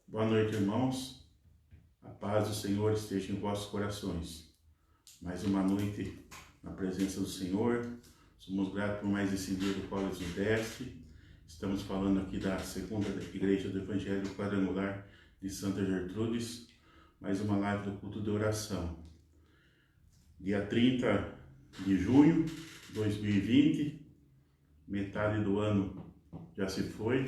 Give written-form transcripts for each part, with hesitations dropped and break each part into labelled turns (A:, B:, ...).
A: Boa noite, irmãos. A paz do Senhor esteja em vossos corações. Mais uma noite na presença do Senhor. Somos gratos por mais esse dia do qual Ele nos deste. Estamos falando aqui da segunda igreja do Evangelho Quadrangular de Santa Gertrudes. Mais uma live do culto de oração. Dia 30 de junho de 2020. Metade do ano já se foi.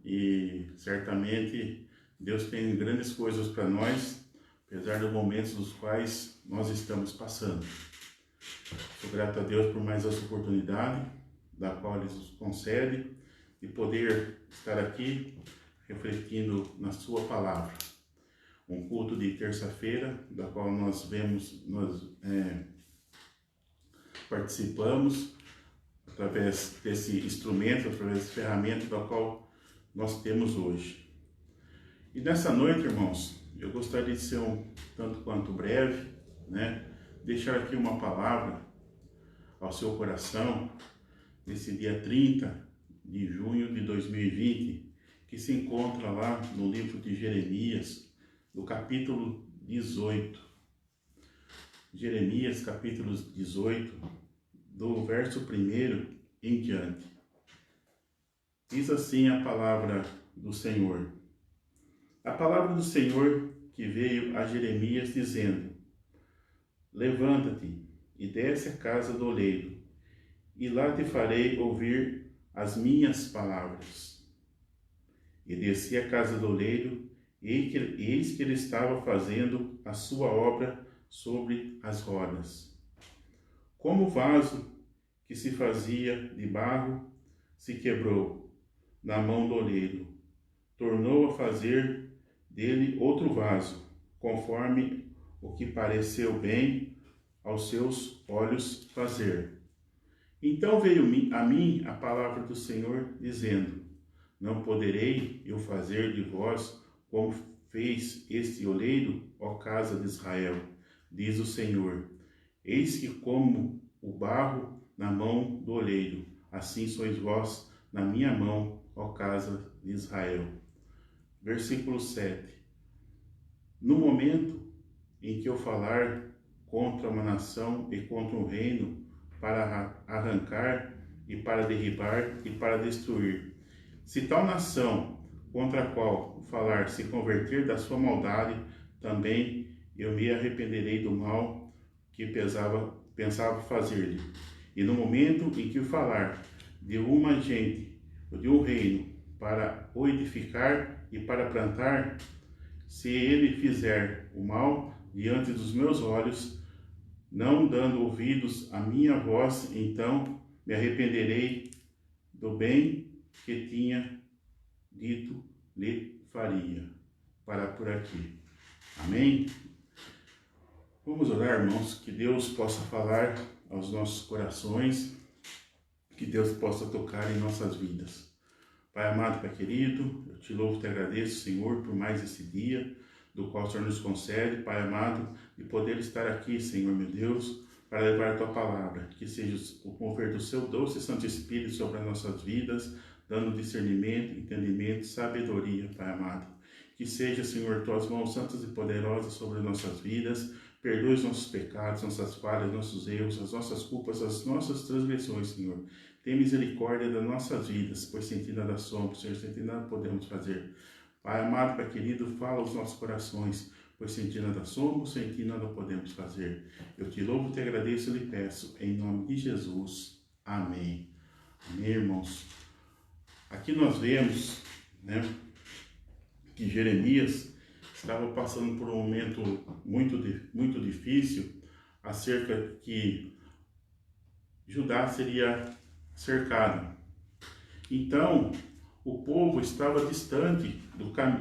A: E certamente Deus tem grandes coisas para nós, apesar dos momentos dos quais nós estamos passando. Sou grato a Deus por mais essa oportunidade, da qual Ele nos concede, de poder estar aqui refletindo na Sua palavra. Um culto de terça-feira, da qual nós participamos através desse instrumento, através desse ferramenta da qual nós temos hoje. E nessa noite, irmãos, eu gostaria de ser um tanto quanto breve, deixar aqui uma palavra ao seu coração, nesse dia 30 de junho de 2020, que se encontra lá no livro de Jeremias, no capítulo 18. Jeremias, capítulo 18, do verso 1 em diante. Diz assim a palavra do Senhor. A palavra do Senhor que veio a Jeremias dizendo: Levanta-te e desce à casa do oleiro, e lá te farei ouvir as minhas palavras. E desci à casa do oleiro, e eis que ele estava fazendo a sua obra sobre as rodas. Como o vaso que se fazia de barro se quebrou na mão do oleiro, tornou a fazer dele outro vaso, conforme o que pareceu bem aos seus olhos fazer. Então veio a mim a palavra do Senhor, dizendo: Não poderei eu fazer de vós como fez este oleiro, ó casa de Israel, diz o Senhor. Eis que como o barro na mão do oleiro, assim sois vós na minha mão, ó casa de Israel. Versículo 7. No momento em que eu falar contra uma nação e contra um reino, para arrancar e para derribar e para destruir, se tal nação contra a qual falar se converter da sua maldade, também eu me arrependerei do mal que pensava fazer-lhe. E no momento em que eu falar de uma gente, de um reino, para o edificar e para plantar, se ele fizer o mal diante dos meus olhos, não dando ouvidos à minha voz, então me arrependerei do bem que tinha dito lhe faria. Parar por aqui. Amém? Vamos orar, irmãos, que Deus possa falar aos nossos corações, que Deus possa tocar em nossas vidas. Pai amado, Pai querido, eu te louvo e te agradeço, Senhor, por mais esse dia, do qual o Senhor nos concede, Pai amado, de poder estar aqui, Senhor, meu Deus, para levar a Tua palavra, que seja o mover do Seu doce Santo Espírito sobre as nossas vidas, dando discernimento, entendimento, sabedoria, Pai amado. Que seja, Senhor, Tuas mãos santas e poderosas sobre as nossas vidas, perdoe os nossos pecados, nossas falhas, nossos erros, as nossas culpas, as nossas transgressões, Senhor. Tem misericórdia das nossas vidas, pois sem Ti nada somos, Senhor, sem Ti nada podemos fazer. Pai amado, Pai querido, fala aos nossos corações, pois sem Ti nada somos, sem Ti nada podemos fazer. Eu Te louvo, Te agradeço e lhe peço, em nome de Jesus. Amém. Amém, irmãos. Aqui nós vemos, que Jeremias estava passando por um momento muito difícil, acerca que Judá seria cercado. Então, o povo estava distante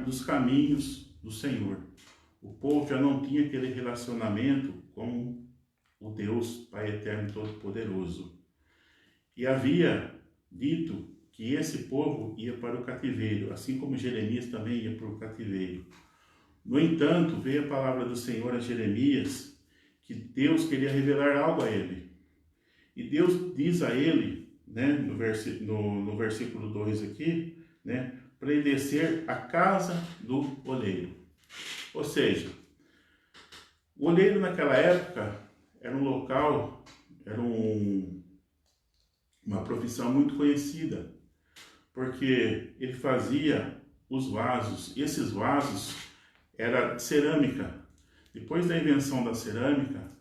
A: dos caminhos do Senhor. O povo já não tinha aquele relacionamento com o Deus Pai Eterno Todo-Poderoso. E havia dito que esse povo ia para o cativeiro, assim como Jeremias também ia para o cativeiro. No entanto, veio a palavra do Senhor a Jeremias, que Deus queria revelar algo a ele. E Deus diz a ele, né, no versículo 2 aqui, né, para ele descer à casa do oleiro. Ou seja, o oleiro naquela época era um local, era uma profissão muito conhecida, porque ele fazia os vasos. E esses vasos eram de cerâmica. Depois da invenção da cerâmica,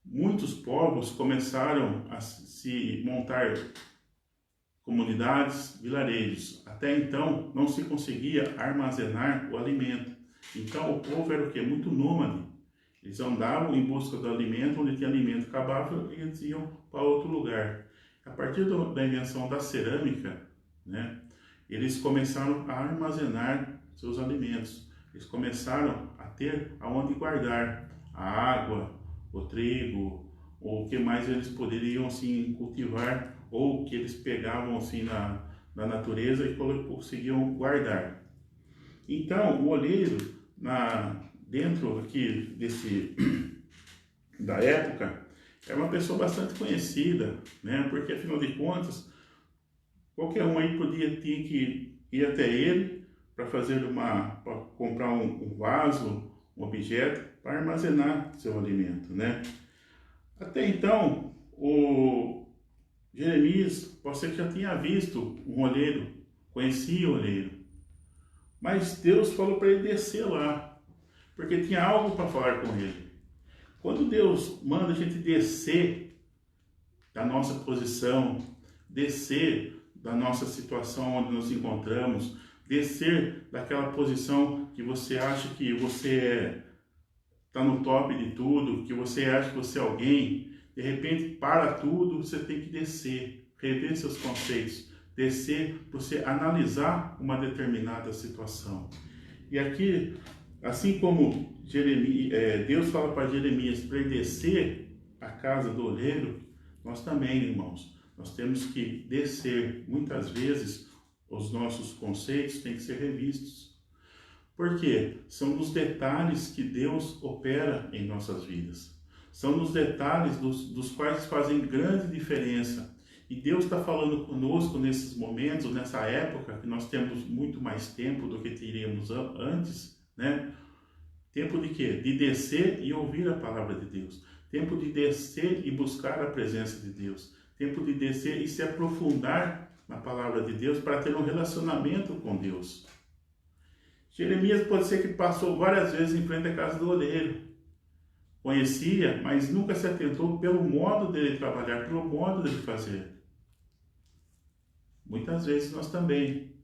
A: muitos povos começaram a se montar comunidades, vilarejos. Até então, não se conseguia armazenar o alimento. Então, o povo era o quê? Muito nômade. Eles andavam em busca do alimento, onde tinha alimento acabava e eles iam para outro lugar. A partir da invenção da cerâmica, né, eles começaram a armazenar seus alimentos. Eles começaram a ter aonde guardar a água, o trigo, ou o que mais eles poderiam assim cultivar, ou que eles pegavam assim na natureza e conseguiam guardar. Então, o oleiro, dentro aqui da época, é uma pessoa bastante conhecida, né? Porque afinal de contas, qualquer um aí tinha que ir até ele para comprar um vaso, um objeto para armazenar seu alimento, né? Até então, o Jeremias pode ser que já tinha visto um oleiro, conhecia o oleiro, mas Deus falou para ele descer lá, porque tinha algo para falar com ele. Quando Deus manda a gente descer da nossa posição, descer da nossa situação onde nos encontramos, descer daquela posição que você acha que você está no top de tudo, que você acha que você é alguém, de repente para tudo, você tem que descer, rever seus conceitos, descer para você analisar uma determinada situação. E aqui, assim como Deus fala para Jeremias para ele descer a casa do oleiro, nós também, irmãos, nós temos que descer. Muitas vezes os nossos conceitos têm que ser revistos. Por quê? São nos detalhes que Deus opera em nossas vidas. São nos detalhes dos quais fazem grande diferença. E Deus está falando conosco nesses momentos, nessa época, que nós temos muito mais tempo do que teríamos antes, né? Tempo de quê? De descer e ouvir a palavra de Deus. Tempo de descer e buscar a presença de Deus. Tempo de descer e se aprofundar na palavra de Deus para ter um relacionamento com Deus. Jeremias pode ser que passou várias vezes em frente à casa do oleiro. Conhecia, mas nunca se atentou pelo modo dele trabalhar, pelo modo dele fazer. Muitas vezes nós também,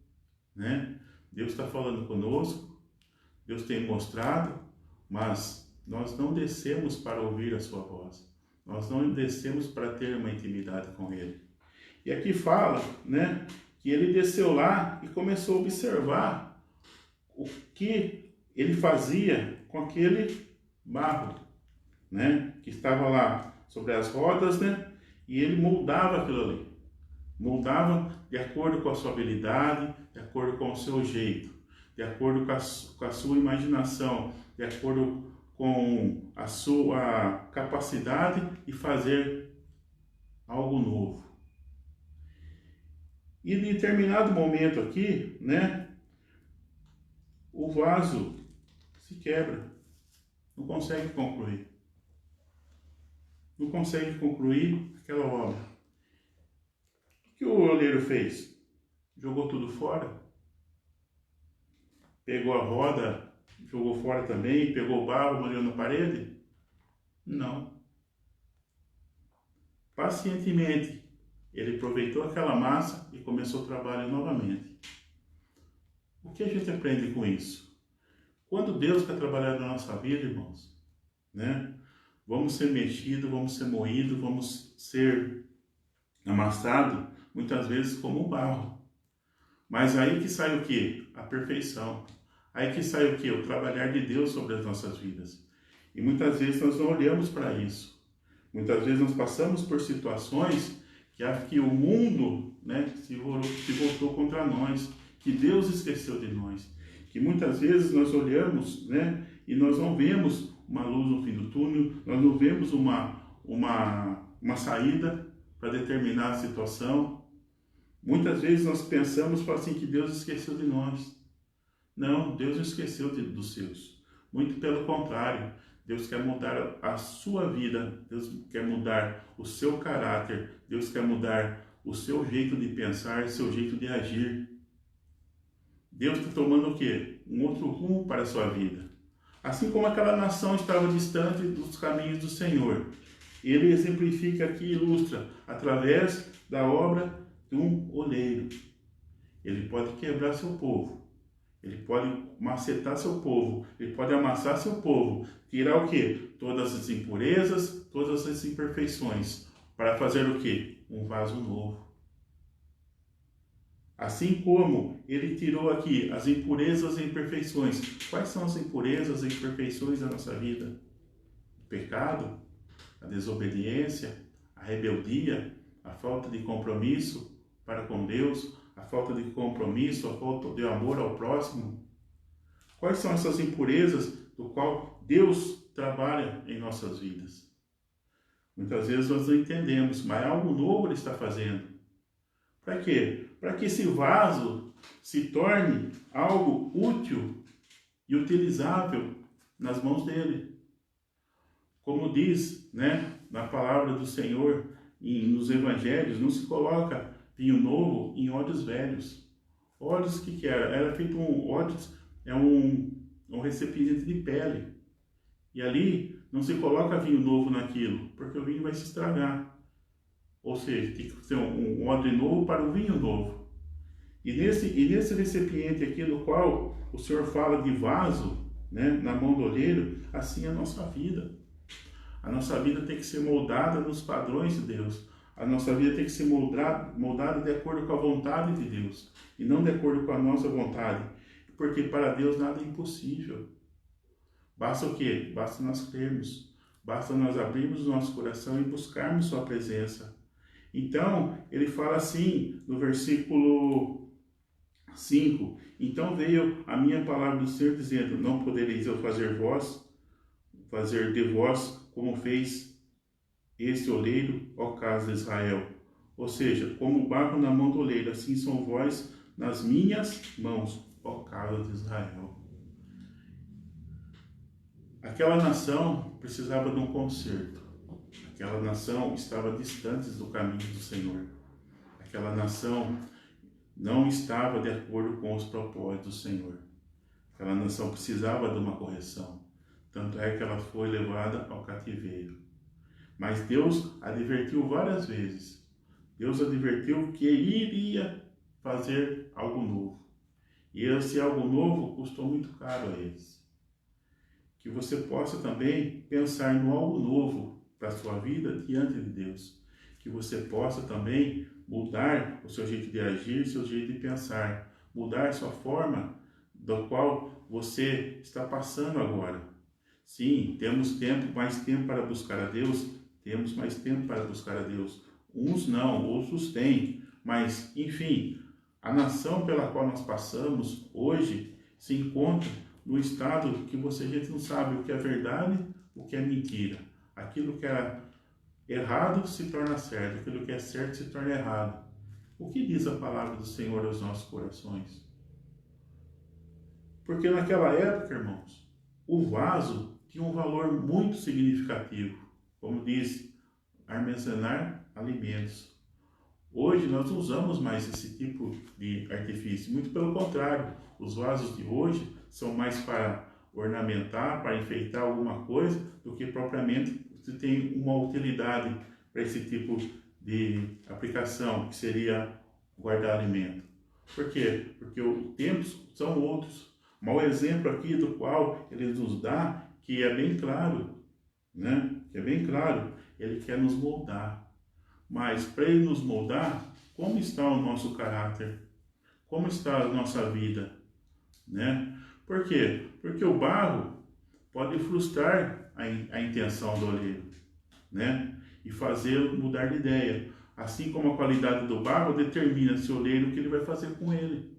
A: né? Deus está falando conosco, Deus tem mostrado, mas nós não descemos para ouvir a sua voz. Nós não descemos para ter uma intimidade com Ele. E aqui fala, né, que ele desceu lá e começou a observar o que ele fazia com aquele barro, né, que estava lá sobre as rodas, né, e ele moldava aquilo ali. Moldava de acordo com a sua habilidade, de acordo com o seu jeito, de acordo com a sua imaginação, de acordo com a sua capacidade de fazer algo novo. E em determinado momento aqui, né, o vaso se quebra, não consegue concluir. Não consegue concluir aquela obra. O que o oleiro fez? Jogou tudo fora. Pegou a roda, jogou fora também, pegou o barro, molhou na parede? Não. Pacientemente, ele aproveitou aquela massa e começou o trabalho novamente. O que a gente aprende com isso? Quando Deus quer trabalhar na nossa vida, irmãos, né? Vamos ser mexidos, vamos ser moídos, vamos ser amassados, muitas vezes como barro. Mas aí que sai o quê? A perfeição. Aí que sai o quê? O trabalhar de Deus sobre as nossas vidas. E muitas vezes nós não olhamos para isso. Muitas vezes nós passamos por situações que o mundo, né, se voltou contra nós, que Deus esqueceu de nós. Que muitas vezes nós olhamos, né, e nós não vemos uma luz no fim do túnel, nós não vemos uma saída para determinada situação. Muitas vezes nós pensamos assim que Deus esqueceu de nós. Não, Deus não esqueceu dos seus. Muito pelo contrário, Deus quer mudar a sua vida, Deus quer mudar o seu caráter, Deus quer mudar o seu jeito de pensar, o seu jeito de agir. Deus está tomando o quê? Um outro rumo para a sua vida. Assim como aquela nação estava distante dos caminhos do Senhor. Ele exemplifica aqui, ilustra, através da obra de um oleiro. Ele pode quebrar seu povo. Ele pode macetar seu povo. Ele pode amassar seu povo. Tirar o quê? Todas as impurezas, todas as imperfeições. Para fazer o quê? Um vaso novo. Assim como ele tirou aqui as impurezas e imperfeições. Quais são as impurezas e imperfeições da nossa vida? O pecado, a desobediência, a rebeldia, a falta de compromisso para com Deus, a falta de compromisso, a falta de amor ao próximo. Quais são essas impurezas do qual Deus trabalha em nossas vidas? Muitas vezes nós não entendemos, mas algo novo Ele está fazendo. Para quê? Para que esse vaso se torne algo útil e utilizável nas mãos dele. Como diz, na palavra do Senhor e nos evangelhos, não se coloca vinho novo em odres velhos. Odres, o que era? Era feito odres, um recipiente de pele. E ali não se coloca vinho novo naquilo, porque o vinho vai se estragar. Ou seja, tem que ser um odre novo para o vinho novo. E nesse recipiente aqui, no qual o Senhor fala de vaso, na mão do oleiro, assim é a nossa vida. A nossa vida tem que ser moldada nos padrões de Deus. A nossa vida tem que ser moldada de acordo com a vontade de Deus. E não de acordo com a nossa vontade. Porque para Deus nada é impossível. Basta o quê? Basta nós crermos. Basta nós abrirmos o nosso coração e buscarmos sua presença. Então, ele fala assim, no versículo 5. Então veio a minha palavra do Senhor dizendo, não podereis eu fazer de vós como fez este oleiro, ó casa de Israel. Ou seja, como barro na mão do oleiro, assim são vós nas minhas mãos, ó casa de Israel. Aquela nação precisava de um conserto. Aquela nação estava distante do caminho do Senhor. Aquela nação não estava de acordo com os propósitos do Senhor. Aquela nação precisava de uma correção. Tanto é que ela foi levada ao cativeiro. Mas Deus advertiu várias vezes. Deus advertiu que iria fazer algo novo. E esse algo novo custou muito caro a eles. Que você possa também pensar no algo novo para a sua vida diante de Deus. Que você possa também mudar o seu jeito de agir, seu jeito de pensar. Mudar sua forma do qual você está passando agora. Sim, temos mais tempo para buscar a Deus. Temos mais tempo para buscar a Deus. Uns não, outros têm. Mas, enfim, a nação pela qual nós passamos hoje se encontra no estado que a gente não sabe o que é verdade, o que é mentira. Aquilo que é errado se torna certo, aquilo que é certo se torna errado. O que diz a palavra do Senhor aos nossos corações? Porque naquela época, irmãos, o vaso tinha um valor muito significativo. Como diz, armazenar alimentos. Hoje nós não usamos mais esse tipo de artifício, muito pelo contrário, os vasos de hoje são mais para ornamentar, para enfeitar alguma coisa, do que propriamente se tem uma utilidade para esse tipo de aplicação, que seria guardar alimento. Por quê? Porque os tempos são outros. Um mau exemplo aqui do qual ele nos dá, que é bem claro, que é bem claro, ele quer nos moldar. Mas para ele nos moldar, como está o nosso caráter? Como está a nossa vida? Por quê? Porque o barro pode frustrar a intenção do oleiro, e fazê-lo mudar de ideia. Assim como a qualidade do barro determina se o oleiro o que ele vai fazer com ele.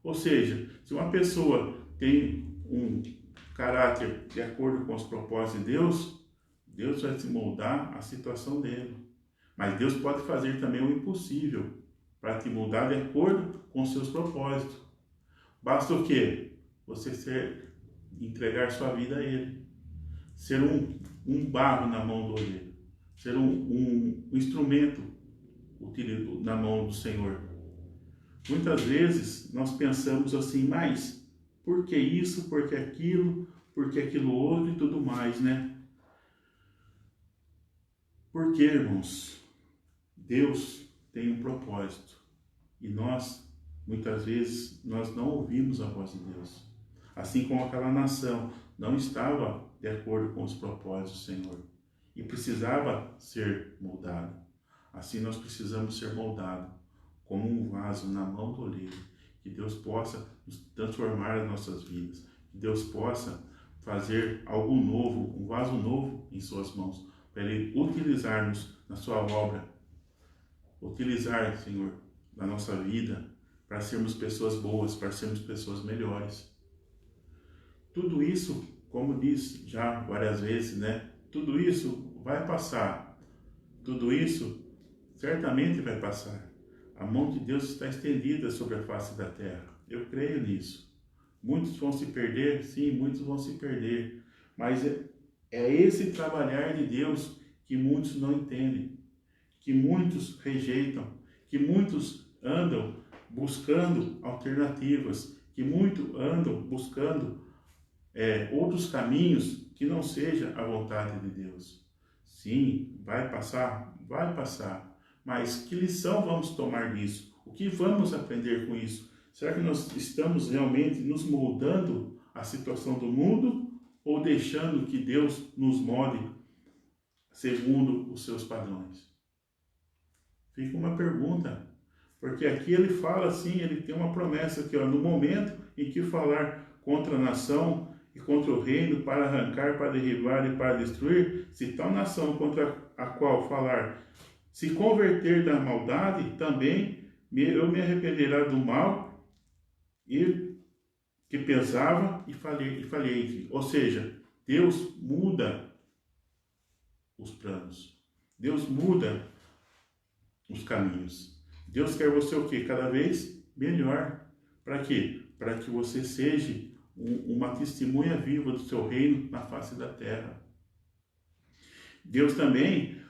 A: Ou seja, se uma pessoa tem um caráter de acordo com os propósitos de Deus, Deus vai se moldar a situação dele. Mas Deus pode fazer também o impossível. para te mudar de acordo com os seus propósitos. Basta o quê? Você entregar sua vida a Ele. Ser um barro na mão do oleiro. Ser um instrumento na mão do Senhor. Muitas vezes nós pensamos assim, mas por que isso, por que aquilo outro e tudo mais, né? Porque, irmãos, Deus tem um propósito e nós, muitas vezes, nós não ouvimos a voz de Deus. Assim como aquela nação não estava de acordo com os propósitos do Senhor e precisava ser moldado. Assim nós precisamos ser moldados como um vaso na mão do oleiro, que Deus possa nos transformar as nossas vidas, que Deus possa fazer algo novo, um vaso novo em suas mãos, para Ele utilizar-nos na sua obra, utilizar, Senhor, na nossa vida, para sermos pessoas boas, para sermos pessoas melhores. Tudo isso, como diz já várias vezes, né? Tudo isso vai passar. Tudo isso certamente vai passar. A mão de Deus está estendida sobre a face da terra. Eu creio nisso. Muitos vão se perder, sim, muitos vão se perder. Mas é esse trabalhar de Deus que muitos não entendem, que muitos rejeitam, que muitos andam buscando alternativas, que muitos andam buscando outros caminhos que não seja a vontade de Deus. Sim, vai passar, mas que lição vamos tomar disso? O que vamos aprender com isso? Será que nós estamos realmente nos moldando à situação do mundo ou deixando que Deus nos molde segundo os seus padrões? Fica uma pergunta, porque aqui ele fala assim, ele tem uma promessa aqui, ó, no momento em que falar contra a nação e contra o reino, para arrancar, para derribar e para destruir, se tal nação contra a qual falar se converter da maldade, também eu me arrependerá do mal e que pesava e falhei. Ou seja, Deus muda os planos. Deus muda os caminhos. Deus quer você o quê? Cada vez melhor. Para quê? Para que você seja uma testemunha viva do seu reino na face da terra. Deus também,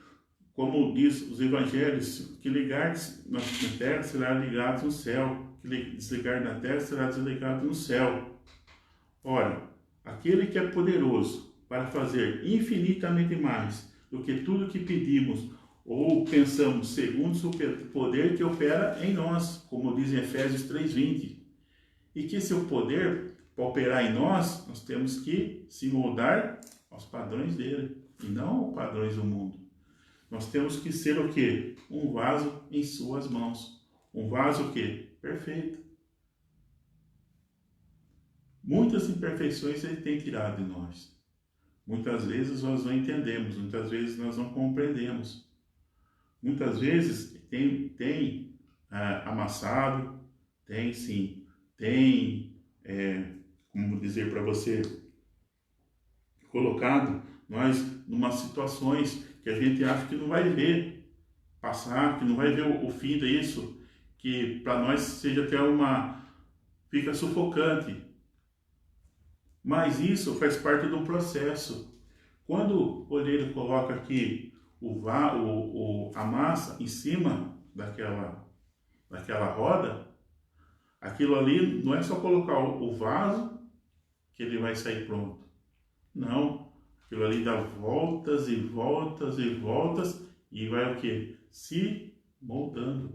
A: como diz os evangelhos, que ligares na terra será ligado no céu, que desligar na terra será desligado no céu. Ora, aquele que é poderoso para fazer infinitamente mais do que tudo que pedimos ou pensamos, segundo o poder que opera em nós, como diz em Efésios 3:20. E que seu poder, para operar em nós, nós temos que se moldar aos padrões dele, e não aos padrões do mundo. Nós temos que ser o quê? Um vaso em suas mãos. Um vaso o quê? Perfeito. Muitas imperfeições ele tem tirado de nós. Muitas vezes nós não entendemos, muitas vezes nós não compreendemos. Muitas vezes tem amassado, como dizer para você, colocado nós numa situações que a gente acha que não vai ver passar, que não vai ver o fim disso, que para nós seja até fica sufocante. Mas isso faz parte do processo. Quando o oleiro coloca aqui a massa em cima daquela roda, aquilo ali não é só colocar o vaso que ele vai sair pronto. Não, aquilo ali dá voltas e voltas e voltas e vai o quê? Se moldando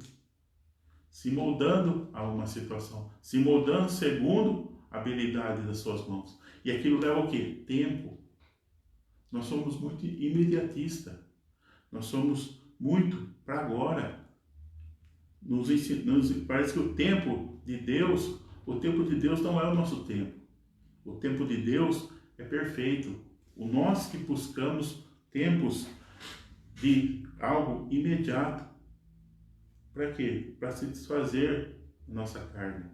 A: a uma situação, se moldando segundo a habilidade das suas mãos. E aquilo leva o quê? Tempo. Nós somos muito imediatistas. Nós somos muito para agora. Parece que o tempo de Deus não é o nosso tempo. O tempo de Deus é perfeito. Nós que buscamos tempos de algo imediato. Para quê? Para satisfazer a nossa carne.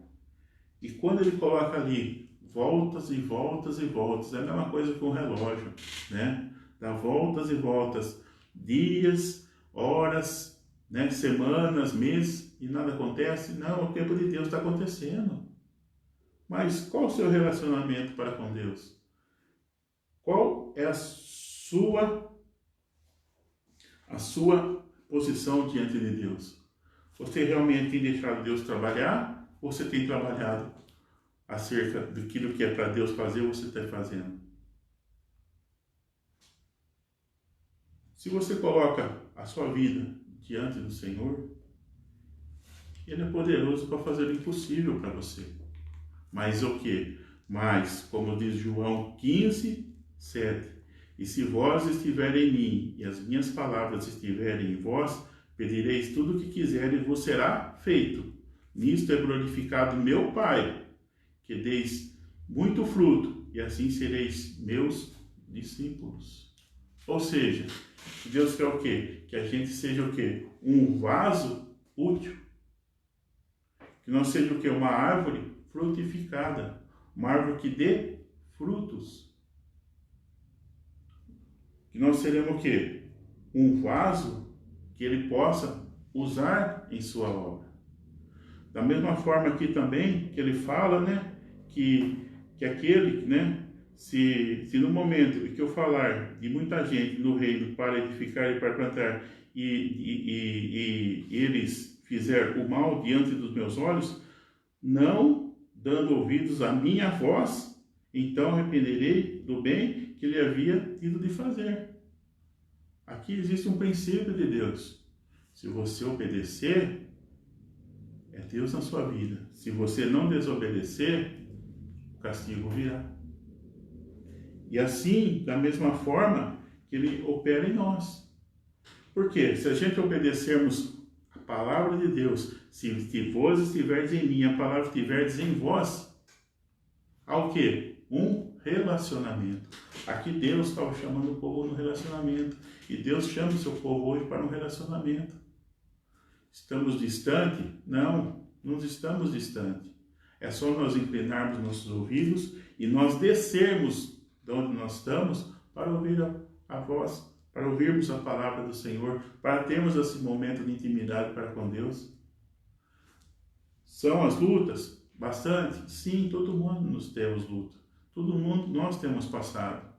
A: E quando ele coloca ali voltas e voltas e voltas, é a mesma coisa que um relógio, né? Dá voltas e voltas, dias, horas, né? Semanas, meses e nada acontece. Não, o tempo de Deus está acontecendo. Mas qual o seu relacionamento para com Deus? Qual é a sua posição diante de Deus? Você realmente tem deixado Deus trabalhar? Ou você tem trabalhado acerca daquilo que é para Deus fazer, você está fazendo? Se você coloca a sua vida diante do Senhor, Ele é poderoso para fazer o impossível para você. Mas o que? Mas, como diz João 15, 7, e se vós estiverem em mim, e as minhas palavras estiverem em vós, pedireis tudo o que quiseres e vos será feito. Nisto é glorificado meu Pai, que deis muito fruto, e assim sereis meus discípulos. Ou seja, Deus quer o quê? Que a gente seja o quê? Um vaso útil. Que não seja o quê? Uma árvore frutificada. Uma árvore que dê frutos. Que nós seremos o quê? Um vaso que ele possa usar em sua obra. Da mesma forma aqui também, que ele fala, né? Que aquele, né? Se no momento em que eu falar de muita gente no reino para edificar e para plantar e eles fizer o mal diante dos meus olhos, não dando ouvidos à minha voz, então arrependerei do bem que ele havia tido de fazer. Aqui existe um princípio de Deus. Se você obedecer, é Deus na sua vida. Se você não desobedecer, o castigo virá. E assim, da mesma forma que ele opera em nós. Por quê? Se a gente obedecermos a palavra de Deus, se vós estiverdes em mim, a palavra estiverdes em vós, há o quê? Um relacionamento. Aqui Deus estava chamando o povo no relacionamento. E Deus chama o seu povo hoje para um relacionamento. Estamos distantes? Não, não estamos distantes. É só nós inclinarmos nossos ouvidos e nós descermos de onde nós estamos para ouvir a voz, para ouvirmos a palavra do Senhor, para termos esse momento de intimidade para com Deus. São as lutas? Bastante? Sim, todo mundo nós temos luta. Todo mundo nós temos passado.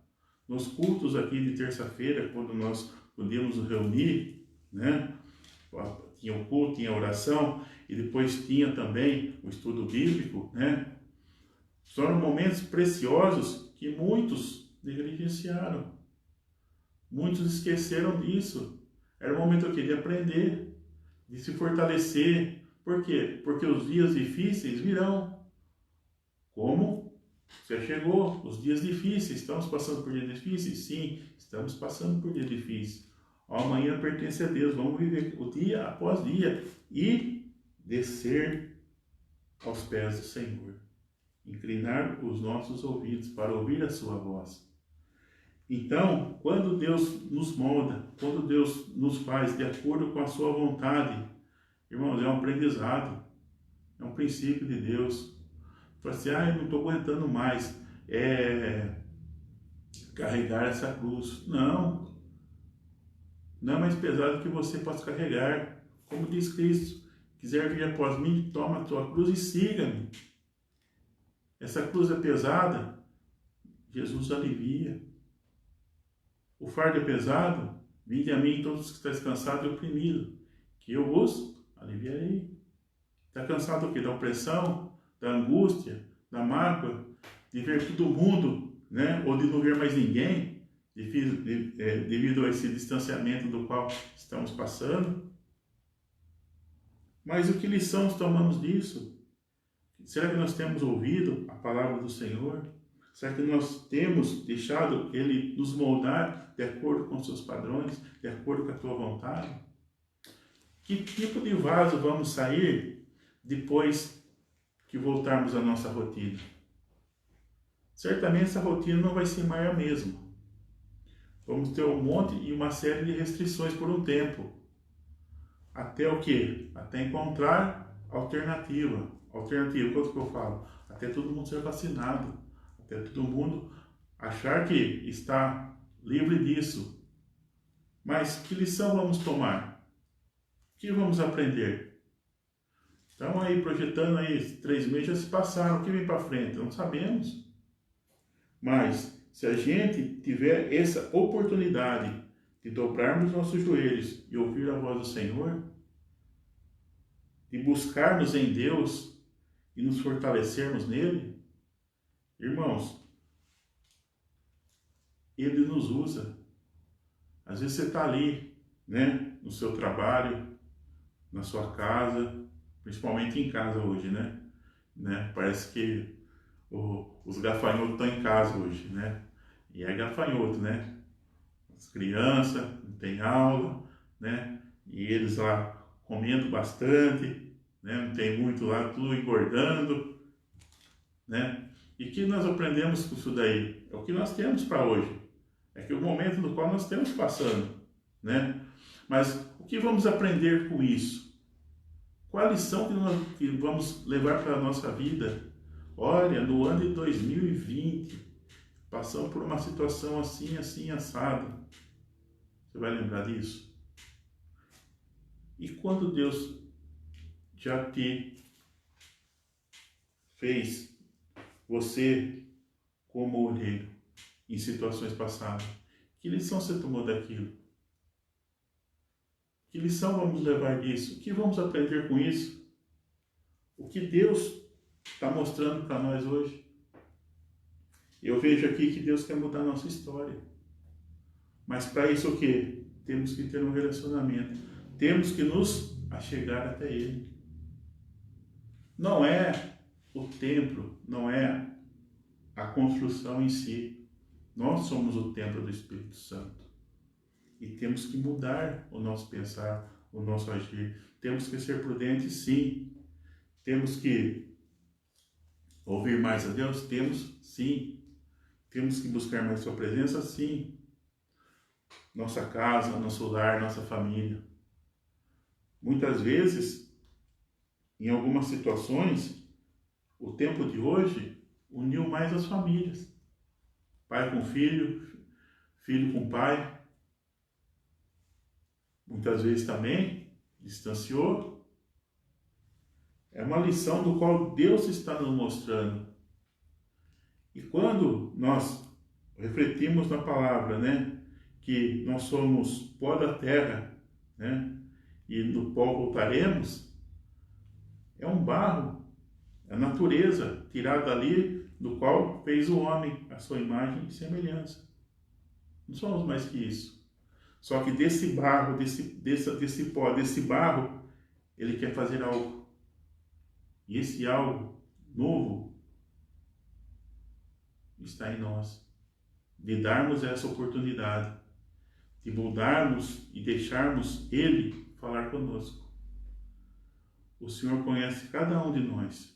A: Nos cultos aqui de terça-feira, quando nós podíamos nos reunir, né? Tinha o culto, tinha a oração e depois tinha também o estudo bíblico, né? Foram momentos preciosos que muitos negligenciaram. Muitos esqueceram disso. Era o momento aqui de aprender, de se fortalecer. Por quê? Porque os dias difíceis virão. Como? Você chegou, os dias difíceis. Estamos passando por dias difíceis? Sim, estamos passando por dias difíceis. Amanhã pertence a Deus. Vamos viver o dia após dia e descer aos pés do Senhor. Inclinar os nossos ouvidos para ouvir a sua voz. Então, quando Deus nos molda, quando Deus nos faz de acordo com a sua vontade, irmãos, é um aprendizado, é um princípio de Deus. Fala assim, eu não estou aguentando mais carregar essa cruz. Não é mais pesado que você possa carregar. Como diz Cristo, quiser vir após mim, toma a tua cruz e siga-me. Essa cruz é pesada, Jesus alivia. O fardo é pesado, vinde a mim todos que estão cansados e oprimidos, que eu vos aliviarei. Está cansado do quê? Da opressão, da angústia, da mágoa, de ver todo mundo, né? Ou de não ver mais ninguém, devido a esse distanciamento do qual estamos passando? Mas o que lição tomamos disso? Será que nós temos ouvido a palavra do Senhor? Será que nós temos deixado Ele nos moldar de acordo com os seus padrões, de acordo com a tua vontade? Que tipo de vaso vamos sair depois que voltarmos à nossa rotina? Certamente essa rotina não vai ser mais a mesma. Vamos ter um monte e uma série de restrições por um tempo. Até o quê? Até encontrar alternativa. Alternativa, quanto que eu falo? Até todo mundo ser vacinado. Até todo mundo achar que está livre disso. Mas que lição vamos tomar? O que vamos aprender? Estamos aí projetando aí 3 meses, já se passaram, o que vem para frente? Não sabemos. Mas, se a gente tiver essa oportunidade de dobrarmos nossos joelhos e ouvir a voz do Senhor, de buscarmos em Deus e nos fortalecermos nele, irmãos, Ele nos usa. Às vezes você está ali, né, no seu trabalho, na sua casa, principalmente em casa hoje, né? Parece que os gafanhotos estão em casa hoje, né? E é gafanhoto, né? As crianças não tem aula, né? E eles lá comendo bastante, né? Não tem muito lá, tudo engordando, né? E que nós aprendemos com isso daí? É o que nós temos para hoje. É que o momento no qual nós estamos passando, né? Mas o que vamos aprender com isso? Qual a lição que vamos levar para a nossa vida? Olha, no ano de 2020, passamos por uma situação assim, assim, assada. Você vai lembrar disso? E quando Deus já te fez você como olheiro em situações passadas, que lição você tomou daquilo? Que lição vamos levar disso? O que vamos aprender com isso? O que Deus está mostrando para nós hoje? Eu vejo aqui que Deus quer mudar a nossa história. Mas para isso o quê? Temos que ter um relacionamento. Temos que nos achegar até Ele. Não é o templo, não é a construção em si. Nós somos o templo do Espírito Santo. E temos que mudar o nosso pensar, o nosso agir. Temos que ser prudentes, sim. Temos que ouvir mais a Deus? Temos, sim. Temos que buscar mais sua presença? Sim. Nossa casa, nosso lar, nossa família. Muitas vezes, em algumas situações, o tempo de hoje uniu mais as famílias. Pai com filho, filho com pai. Muitas vezes também distanciou. É uma lição do qual Deus está nos mostrando. E quando nós refletimos na palavra, né, que nós somos pó da terra, né, e do pó voltaremos, é um barro, é a natureza tirada ali do qual fez o homem, a sua imagem e semelhança. Não somos mais que isso. Só que desse barro, desse pó, desse barro, ele quer fazer algo. E esse algo novo está em nós. De darmos essa oportunidade, de mudarmos e deixarmos Ele falar conosco. O Senhor conhece cada um de nós.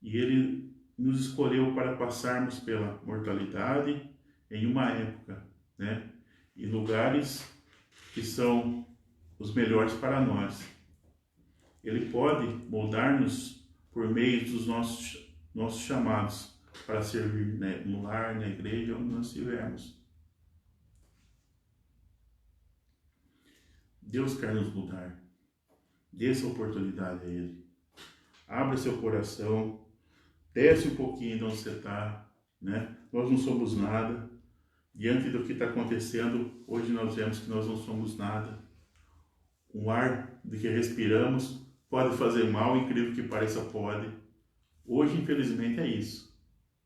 A: E Ele nos escolheu para passarmos pela mortalidade em uma época, né? E lugares que são os melhores para nós. Ele pode moldar-nos por meio dos nossos chamados para servir, né, no lar, na igreja, onde nós estivermos. Deus quer nos mudar. Dê essa oportunidade a Ele. Abra seu coração. Desce um pouquinho de onde você está, né? Nós não somos nada. Diante do que está acontecendo, hoje nós vemos que nós não somos nada. O ar de que respiramos pode fazer mal, incrível que pareça, pode. Hoje, infelizmente, é isso,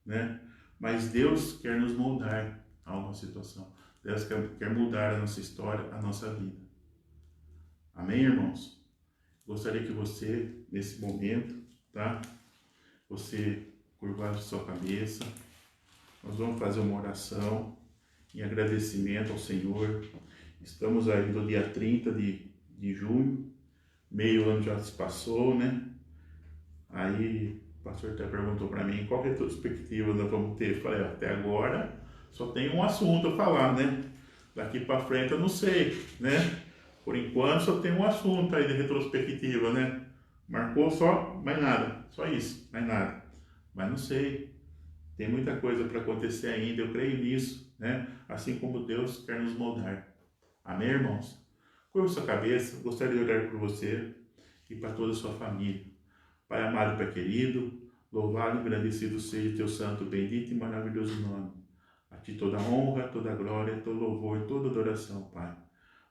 A: né? Mas Deus quer nos moldar a uma situação. Deus quer mudar a nossa história, a nossa vida. Amém, irmãos? Gostaria que você, nesse momento, tá? Você curvasse sua cabeça. Nós vamos fazer uma oração em agradecimento ao Senhor. Estamos aí no dia 30 de junho, meio ano já se passou, né? Aí o pastor até perguntou para mim qual retrospectiva nós vamos ter. Eu falei, até agora só tem um assunto a falar, né? Daqui para frente eu não sei, né? Por enquanto só tem um assunto aí de retrospectiva, né? Marcou só, mais nada, só isso, mais nada. Mas não sei, tem muita coisa para acontecer ainda, eu creio nisso, né? Assim como Deus quer nos moldar. Amém, irmãos? Curva sua cabeça, gostaria de orar por você e para toda a sua família. Pai amado, Pai querido, louvado e engrandecido seja teu santo, bendito e maravilhoso nome. A ti toda honra, toda glória, todo louvor, toda adoração, Pai.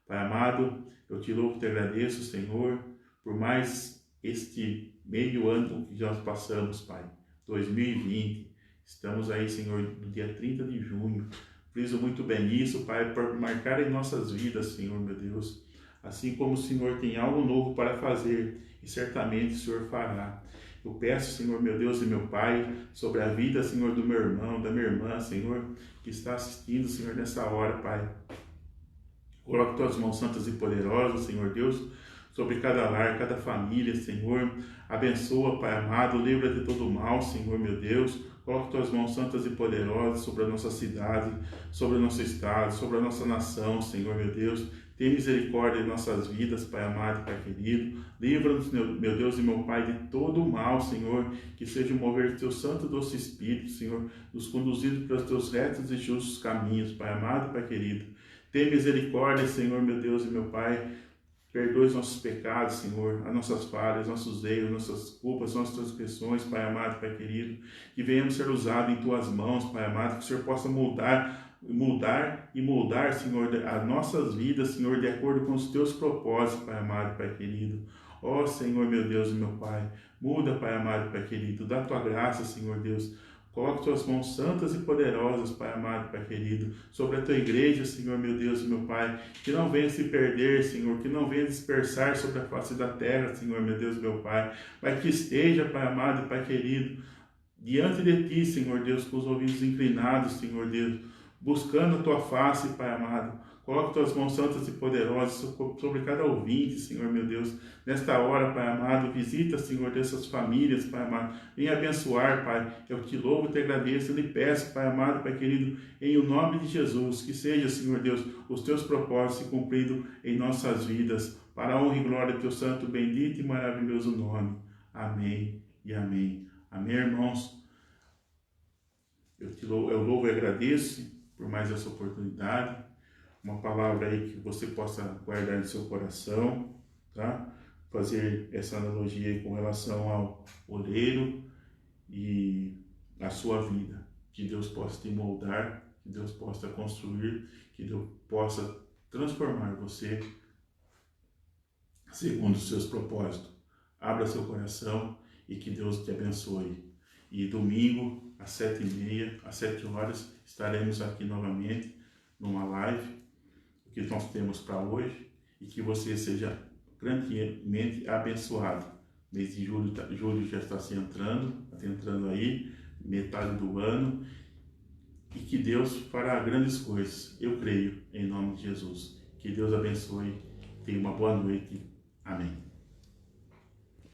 A: Pai amado, eu te louvo e te agradeço, Senhor, por mais este meio ano que nós passamos, Pai. 2020. Estamos aí, Senhor, no dia 30 de junho. Friso muito bem isso, Pai, por marcar em nossas vidas, Senhor, meu Deus. Assim como o Senhor tem algo novo para fazer, e certamente o Senhor fará. Eu peço, Senhor, meu Deus e meu Pai, sobre a vida, Senhor, do meu irmão, da minha irmã, Senhor, que está assistindo, Senhor, nessa hora, Pai. Coloque tuas mãos santas e poderosas, Senhor Deus, sobre cada lar, cada família, Senhor. Abençoa, Pai amado, livra de todo mal, Senhor, meu Deus. Coloque tuas mãos santas e poderosas sobre a nossa cidade, sobre o nosso estado, sobre a nossa nação, Senhor, meu Deus. Tem misericórdia em nossas vidas, Pai amado, Pai querido. Livra-nos, meu Deus e meu Pai, de todo o mal, Senhor. Que seja o mover do teu santo e doce Espírito, Senhor, nos conduzindo pelos teus retos e justos caminhos, Pai amado, Pai querido. Tem misericórdia, Senhor, meu Deus e meu Pai. Perdoe os nossos pecados, Senhor, as nossas falhas, nossos erros, nossas culpas, nossas transgressões, Pai amado, Pai querido. Que venhamos ser usados em Tuas mãos, Pai amado, que o Senhor possa moldar, Senhor, as nossas vidas, Senhor, de acordo com os Teus propósitos, Pai amado, Pai querido. Ó Senhor, meu Deus e meu Pai, muda, Pai amado, Pai querido, dá Tua graça, Senhor Deus. Coloque tuas mãos santas e poderosas, Pai amado, Pai querido, sobre a tua igreja, Senhor, meu Deus e meu Pai, que não venha se perder, Senhor, que não venha dispersar sobre a face da terra, Senhor, meu Deus e meu Pai, mas que esteja, Pai amado e Pai querido, diante de ti, Senhor Deus, com os ouvidos inclinados, Senhor Deus, buscando a tua face, Pai amado. Coloque tuas mãos santas e poderosas sobre cada ouvinte, Senhor, meu Deus. Nesta hora, Pai amado, visita, Senhor, dessas famílias, Pai amado. Venha abençoar, Pai. Eu te louvo e te agradeço. Eu lhe peço, Pai amado, Pai querido, em o nome de Jesus, que seja, Senhor Deus, os teus propósitos se cumpridos em nossas vidas, para a honra e glória do teu santo, bendito e maravilhoso nome. Amém e amém. Amém, irmãos? Eu louvo e agradeço por mais essa oportunidade. Uma palavra aí que você possa guardar no seu coração, tá? Fazer essa analogia aí com relação ao oleiro e a sua vida. Que Deus possa te moldar, que Deus possa construir, que Deus possa transformar você segundo os seus propósitos. Abra seu coração e que Deus te abençoe. E domingo, às 7h30, às 7 horas, estaremos aqui novamente numa live que nós temos para hoje e que você seja grandemente abençoado. Mês de julho já está se entrando, aí, metade do ano, e que Deus fará grandes coisas, eu creio, em nome de Jesus. Que Deus abençoe, tenha uma boa noite. Amém.